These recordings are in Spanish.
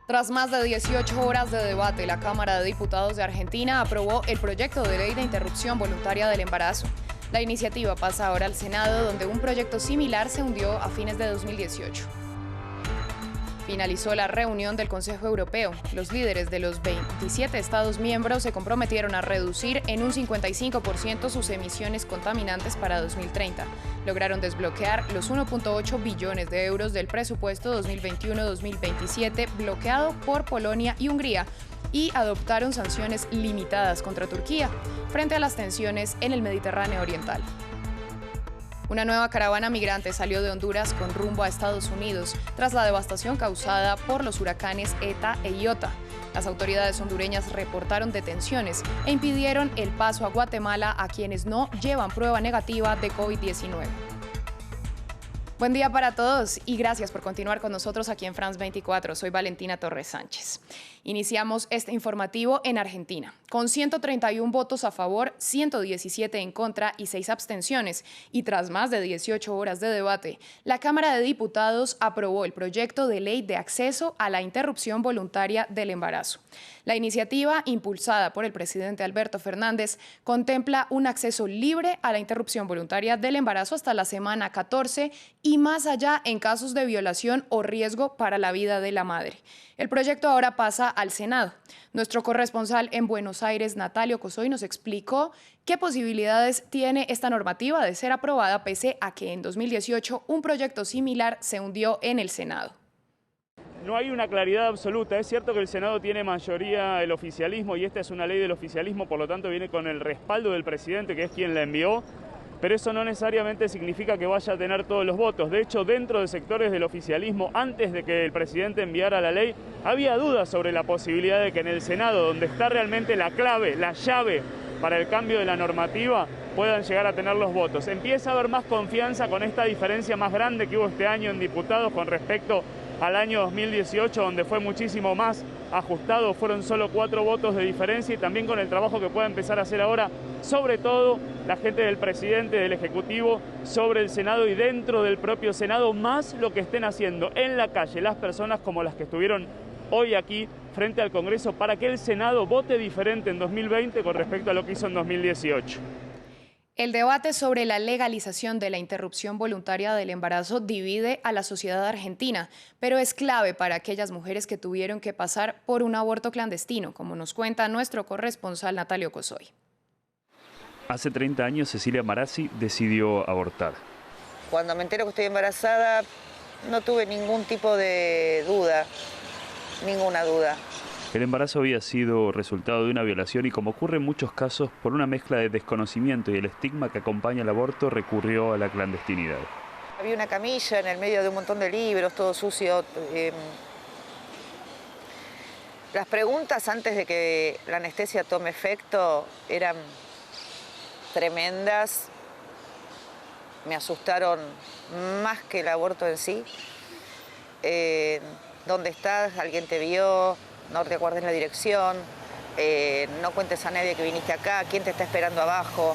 Tras más de 18 horas de debate, la Cámara de Diputados de Argentina aprobó el proyecto de ley de interrupción voluntaria del embarazo. La iniciativa pasa ahora al Senado, donde un proyecto similar se hundió a fines de 2018. Finalizó la reunión del Consejo Europeo. Los líderes de los 27 Estados miembros se comprometieron a reducir en un 55% sus emisiones contaminantes para 2030. Lograron desbloquear los 1,8 billones de euros del presupuesto 2021-2027 bloqueado por Polonia y Hungría y adoptaron sanciones limitadas contra Turquía frente a las tensiones en el Mediterráneo Oriental. Una nueva caravana migrante salió de Honduras con rumbo a Estados Unidos tras la devastación causada por los huracanes ETA e Iota. Las autoridades hondureñas reportaron detenciones e impidieron el paso a Guatemala a quienes no llevan prueba negativa de COVID-19. Buen día para todos y gracias por continuar con nosotros aquí en France 24. Soy Valentina Torres Sánchez. Iniciamos este informativo en Argentina, con 131 votos a favor, 117 en contra y 6 abstenciones. Y tras más de 18 horas de debate, la Cámara de Diputados aprobó el proyecto de ley de acceso a la interrupción voluntaria del embarazo. La iniciativa, impulsada por el presidente Alberto Fernández, contempla un acceso libre a la interrupción voluntaria del embarazo hasta la semana 14 y más allá en casos de violación o riesgo para la vida de la madre. El proyecto ahora pasa al Senado. Nuestro corresponsal en Buenos Aires, Natalio Cosoy, nos explicó qué posibilidades tiene esta normativa de ser aprobada pese a que en 2018 un proyecto similar se hundió en el Senado. No hay una claridad absoluta. Es cierto que el Senado tiene mayoría el oficialismo y esta es una ley del oficialismo, por lo tanto viene con el respaldo del presidente, que es quien la envió, pero eso no necesariamente significa que vaya a tener todos los votos. De hecho, dentro de sectores del oficialismo, antes de que el presidente enviara la ley, había dudas sobre la posibilidad de que en el Senado, donde está realmente la clave, la llave para el cambio de la normativa, puedan llegar a tener los votos. Empieza a haber más confianza con esta diferencia más grande que hubo este año en diputados con respecto al año 2018, donde fue muchísimo más ajustado, fueron solo 4 votos de diferencia, y también con el trabajo que pueda empezar a hacer ahora, sobre todo la gente del presidente, del Ejecutivo, sobre el Senado y dentro del propio Senado, más lo que estén haciendo en la calle las personas como las que estuvieron hoy aquí frente al Congreso para que el Senado vote diferente en 2020 con respecto a lo que hizo en 2018. El debate sobre la legalización de la interrupción voluntaria del embarazo divide a la sociedad argentina, pero es clave para aquellas mujeres que tuvieron que pasar por un aborto clandestino, como nos cuenta nuestro corresponsal Natalio Cosoy. Hace 30 años Cecilia Marazzi decidió abortar. Cuando me entero que estoy embarazada, no tuve ningún tipo de duda, ninguna duda. El embarazo había sido resultado de una violación y, como ocurre en muchos casos, por una mezcla de desconocimiento y el estigma que acompaña el aborto, recurrió a la clandestinidad. Había una camilla en el medio de un montón de libros, todo sucio. Las preguntas antes de que la anestesia tome efecto eran tremendas. Me asustaron más que el aborto en sí. ¿Dónde estás? ¿Alguien te vio? No te acuerdes la dirección, no cuentes a nadie que viniste acá, quién te está esperando abajo.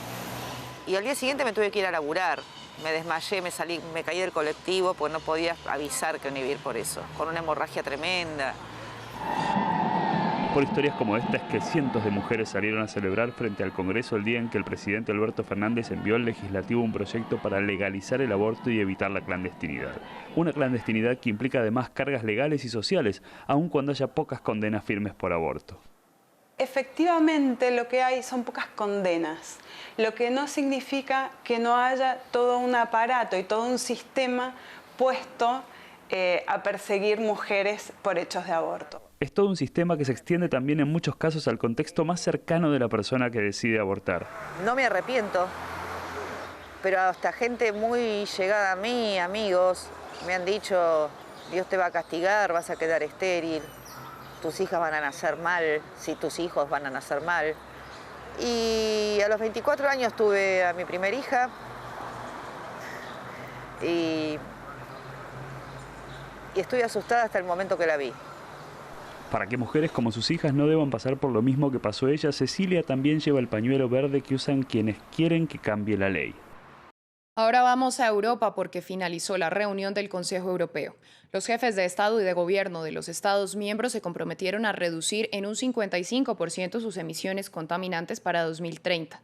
Y al día siguiente me tuve que ir a laburar. Me desmayé, me caí del colectivo porque no podía avisar que no iba a ir por eso, con una hemorragia tremenda. Por historias como esta es que cientos de mujeres salieron a celebrar frente al Congreso el día en que el presidente Alberto Fernández envió al legislativo un proyecto para legalizar el aborto y evitar la clandestinidad. Una clandestinidad que implica además cargas legales y sociales, aun cuando haya pocas condenas firmes por aborto. Efectivamente, lo que hay son pocas condenas, lo que no significa que no haya todo un aparato y todo un sistema puesto a perseguir mujeres por hechos de aborto. Es todo un sistema que se extiende también en muchos casos al contexto más cercano de la persona que decide abortar. No me arrepiento, pero hasta gente muy llegada a mí, amigos, me han dicho: Dios te va a castigar, vas a quedar estéril, tus hijas van a nacer mal, si tus hijos van a nacer mal. Y a los 24 años tuve a mi primera hija y estoy asustada hasta el momento que la vi. Para que mujeres como sus hijas no deban pasar por lo mismo que pasó ella, Cecilia también lleva el pañuelo verde que usan quienes quieren que cambie la ley. Ahora vamos a Europa porque finalizó la reunión del Consejo Europeo. Los jefes de Estado y de Gobierno de los Estados miembros se comprometieron a reducir en un 55% sus emisiones contaminantes para 2030.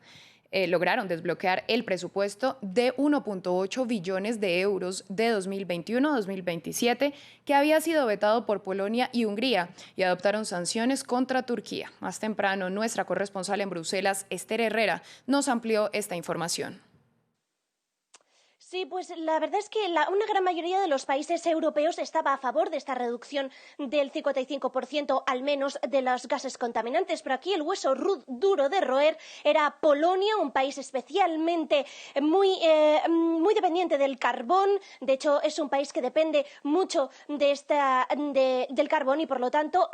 Lograron desbloquear el presupuesto de 1,8 billones de euros de 2021 a 2027, que había sido vetado por Polonia y Hungría, y adoptaron sanciones contra Turquía. Más temprano, nuestra corresponsal en Bruselas, Esther Herrera, nos amplió esta información. Sí, pues la verdad es que una gran mayoría de los países europeos estaba a favor de esta reducción del 55% al menos de los gases contaminantes, pero aquí el hueso duro de roer era Polonia, un país especialmente muy dependiente del carbón. De hecho, es un país que depende mucho del carbón y, por lo tanto,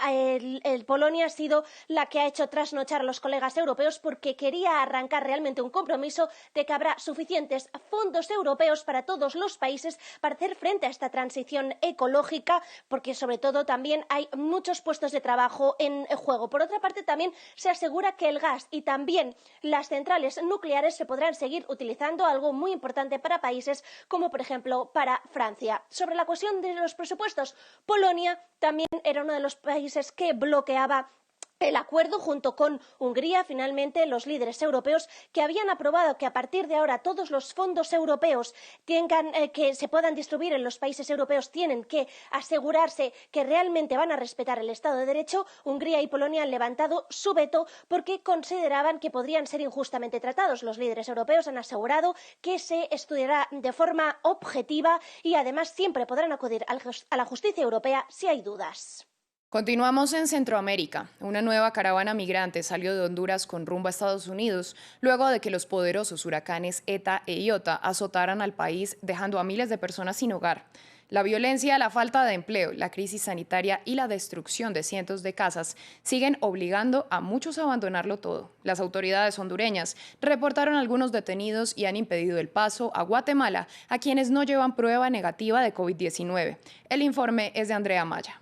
Polonia ha sido la que ha hecho trasnochar a los colegas europeos porque quería arrancar realmente un compromiso de que habrá suficientes fondos europeos para todos los países para hacer frente a esta transición ecológica, porque sobre todo también hay muchos puestos de trabajo en juego. Por otra parte, también se asegura que el gas y también las centrales nucleares se podrán seguir utilizando, algo muy importante para países como, por ejemplo, para Francia. Sobre la cuestión de los presupuestos, Polonia también era uno de los países que bloqueaba el acuerdo junto con Hungría. Finalmente, los líderes europeos que habían aprobado que a partir de ahora todos los fondos europeos que se puedan distribuir en los países europeos tienen que asegurarse que realmente van a respetar el Estado de Derecho. Hungría y Polonia han levantado su veto porque consideraban que podrían ser injustamente tratados. Los líderes europeos han asegurado que se estudiará de forma objetiva y además siempre podrán acudir a la justicia europea si hay dudas. Continuamos en Centroamérica. Una nueva caravana migrante salió de Honduras con rumbo a Estados Unidos luego de que los poderosos huracanes ETA e Iota azotaran al país, dejando a miles de personas sin hogar. La violencia, la falta de empleo, la crisis sanitaria y la destrucción de cientos de casas siguen obligando a muchos a abandonarlo todo. Las autoridades hondureñas reportaron algunos detenidos y han impedido el paso a Guatemala a quienes no llevan prueba negativa de COVID-19. El informe es de Andrea Maya.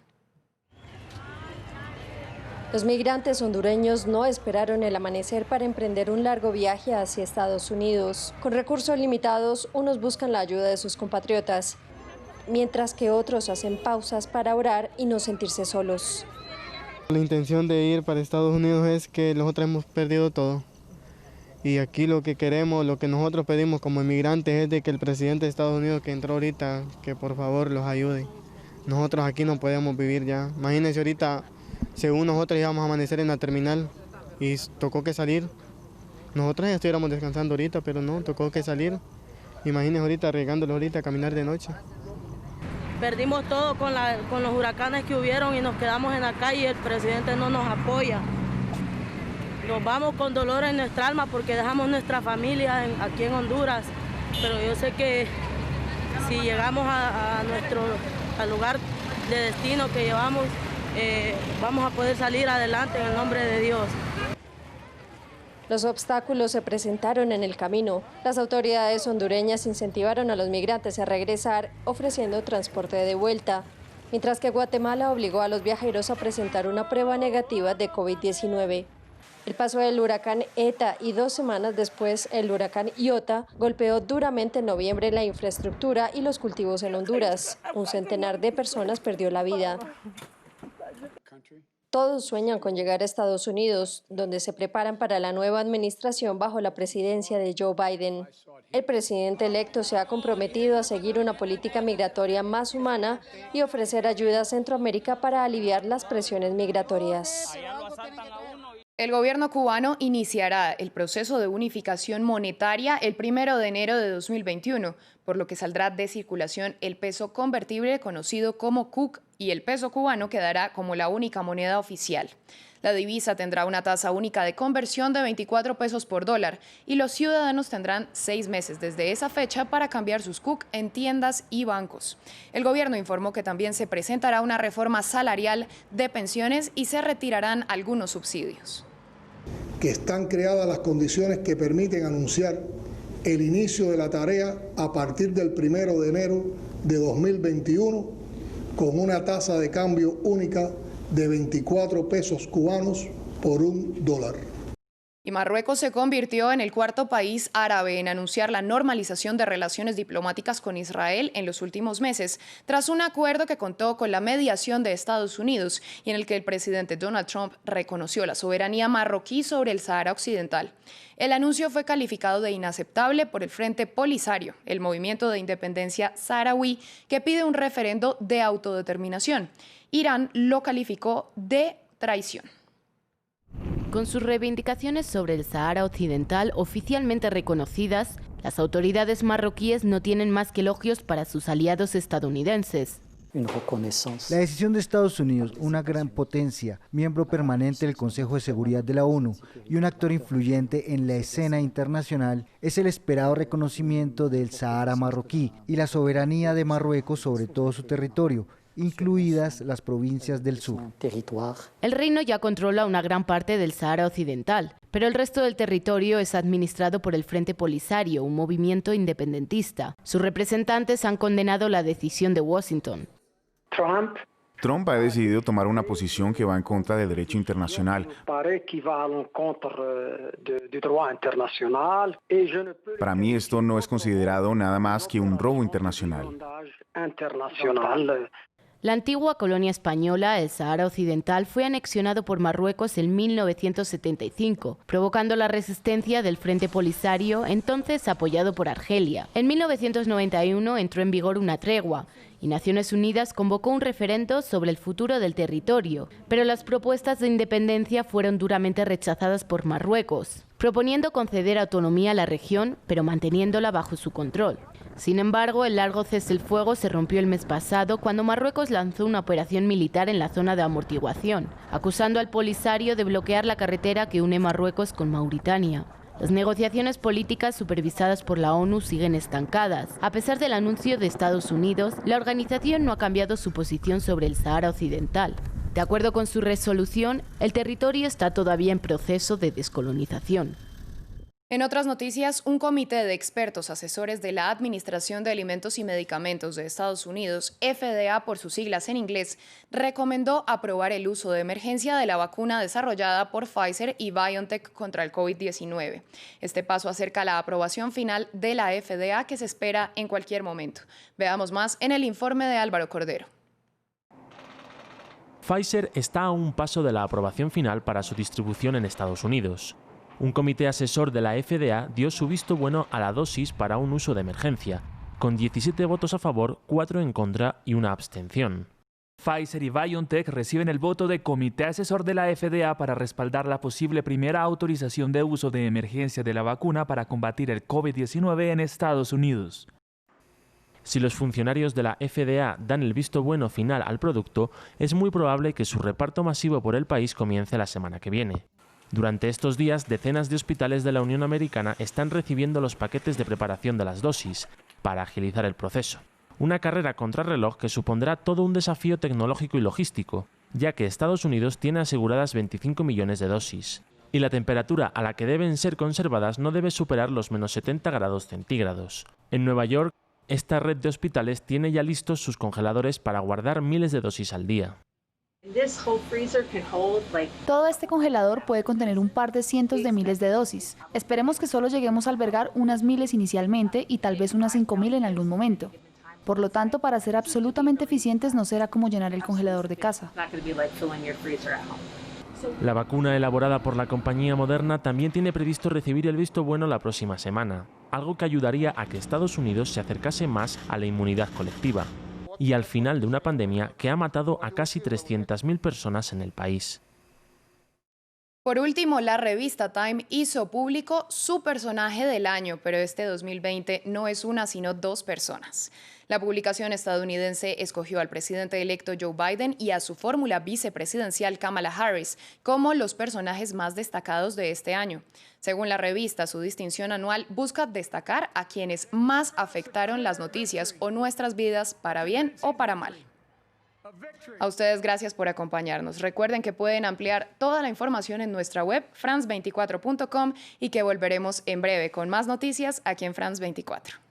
Los migrantes hondureños no esperaron el amanecer para emprender un largo viaje hacia Estados Unidos. Con recursos limitados, unos buscan la ayuda de sus compatriotas, mientras que otros hacen pausas para orar y no sentirse solos. La intención de ir para Estados Unidos es que nosotros hemos perdido todo. Y aquí lo que queremos, lo que nosotros pedimos como inmigrantes es de que el presidente de Estados Unidos que entró ahorita, que por favor los ayude. Nosotros aquí no podemos vivir ya. Imagínense ahorita, según nosotros íbamos a amanecer en la terminal y tocó que salir. Nosotros ya estuviéramos descansando ahorita, pero no, tocó que salir. Imagínense ahorita arriesgándolos ahorita a caminar de noche. Perdimos todo con los huracanes que hubieron y nos quedamos en la calle y el presidente no nos apoya. Nos vamos con dolor en nuestra alma porque dejamos nuestra familia aquí en Honduras, pero yo sé que si llegamos al lugar de destino que llevamos, vamos a poder salir adelante en el nombre de Dios. Los obstáculos se presentaron en el camino. Las autoridades hondureñas incentivaron a los migrantes a regresar, ofreciendo transporte de vuelta, mientras que Guatemala obligó a los viajeros a presentar una prueba negativa de COVID-19. El paso del huracán ETA y 2 semanas después el huracán Iota golpeó duramente en noviembre la infraestructura y los cultivos en Honduras. Un centenar de personas perdió la vida. Todos sueñan con llegar a Estados Unidos, donde se preparan para la nueva administración bajo la presidencia de Joe Biden. El presidente electo se ha comprometido a seguir una política migratoria más humana y ofrecer ayuda a Centroamérica para aliviar las presiones migratorias. El gobierno cubano iniciará el proceso de unificación monetaria el 1 de enero de 2021, por lo que saldrá de circulación el peso convertible conocido como CUC y el peso cubano quedará como la única moneda oficial. La divisa tendrá una tasa única de conversión de 24 pesos por dólar y los ciudadanos tendrán 6 meses desde esa fecha para cambiar sus CUC en tiendas y bancos. El gobierno informó que también se presentará una reforma salarial de pensiones y se retirarán algunos subsidios. Que están creadas las condiciones que permiten anunciar el inicio de la tarea a partir del 1 de enero de 2021 con una tasa de cambio única de 24 pesos cubanos por $1. Y Marruecos se convirtió en el cuarto país árabe en anunciar la normalización de relaciones diplomáticas con Israel en los últimos meses, tras un acuerdo que contó con la mediación de Estados Unidos y en el que el presidente Donald Trump reconoció la soberanía marroquí sobre el Sahara Occidental. El anuncio fue calificado de inaceptable por el Frente Polisario, el movimiento de independencia saharaui que pide un referendo de autodeterminación. Irán lo calificó de traición. Con sus reivindicaciones sobre el Sahara Occidental oficialmente reconocidas, las autoridades marroquíes no tienen más que elogios para sus aliados estadounidenses. La decisión de Estados Unidos, una gran potencia, miembro permanente del Consejo de Seguridad de la ONU y un actor influyente en la escena internacional, es el esperado reconocimiento del Sahara marroquí y la soberanía de Marruecos sobre todo su territorio, incluidas las provincias del sur. El reino ya controla una gran parte del Sahara Occidental, pero el resto del territorio es administrado por el Frente Polisario, un movimiento independentista. Sus representantes han condenado la decisión de Washington. Trump ha decidido tomar una posición que va en contra del derecho internacional. Para mí esto no es considerado nada más que un robo internacional. La antigua colonia española, el Sahara Occidental, fue anexionado por Marruecos en 1975, provocando la resistencia del Frente Polisario, entonces apoyado por Argelia. En 1991 entró en vigor una tregua y Naciones Unidas convocó un referendo sobre el futuro del territorio, pero las propuestas de independencia fueron duramente rechazadas por Marruecos, proponiendo conceder autonomía a la región, pero manteniéndola bajo su control. Sin embargo, el largo cese el fuego se rompió el mes pasado cuando Marruecos lanzó una operación militar en la zona de amortiguación, acusando al Polisario de bloquear la carretera que une Marruecos con Mauritania. Las negociaciones políticas supervisadas por la ONU siguen estancadas. A pesar del anuncio de Estados Unidos, la organización no ha cambiado su posición sobre el Sahara Occidental. De acuerdo con su resolución, el territorio está todavía en proceso de descolonización. En otras noticias, un comité de expertos asesores de la Administración de Alimentos y Medicamentos de Estados Unidos, FDA por sus siglas en inglés, recomendó aprobar el uso de emergencia de la vacuna desarrollada por Pfizer y BioNTech contra el COVID-19. Este paso acerca la aprobación final de la FDA que se espera en cualquier momento. Veamos más en el informe de Álvaro Cordero. Pfizer está a un paso de la aprobación final para su distribución en Estados Unidos. Un comité asesor de la FDA dio su visto bueno a la dosis para un uso de emergencia, con 17 votos a favor, 4 en contra y una abstención. Pfizer y BioNTech reciben el voto de comité asesor de la FDA para respaldar la posible primera autorización de uso de emergencia de la vacuna para combatir el COVID-19 en Estados Unidos. Si los funcionarios de la FDA dan el visto bueno final al producto, es muy probable que su reparto masivo por el país comience la semana que viene. Durante estos días, decenas de hospitales de la Unión Americana están recibiendo los paquetes de preparación de las dosis para agilizar el proceso. Una carrera contrarreloj que supondrá todo un desafío tecnológico y logístico, ya que Estados Unidos tiene aseguradas 25 millones de dosis. Y la temperatura a la que deben ser conservadas no debe superar los menos 70 grados centígrados. En Nueva York, esta red de hospitales tiene ya listos sus congeladores para guardar miles de dosis al día. Todo este congelador puede contener un par de cientos de miles de dosis. Esperemos que solo lleguemos a albergar unas miles inicialmente y tal vez unas 5.000 en algún momento. Por lo tanto, para ser absolutamente eficientes no será como llenar el congelador de casa. La vacuna elaborada por la compañía Moderna también tiene previsto recibir el visto bueno la próxima semana, algo que ayudaría a que Estados Unidos se acercase más a la inmunidad colectiva y al final de una pandemia que ha matado a casi 300.000 personas en el país. Por último, la revista Time hizo público su personaje del año, pero este 2020 no es una, sino dos personas. La publicación estadounidense escogió al presidente electo Joe Biden y a su fórmula vicepresidencial Kamala Harris como los personajes más destacados de este año. Según la revista, su distinción anual busca destacar a quienes más afectaron las noticias o nuestras vidas para bien o para mal. A ustedes gracias por acompañarnos. Recuerden que pueden ampliar toda la información en nuestra web france24.com y que volveremos en breve con más noticias aquí en France 24.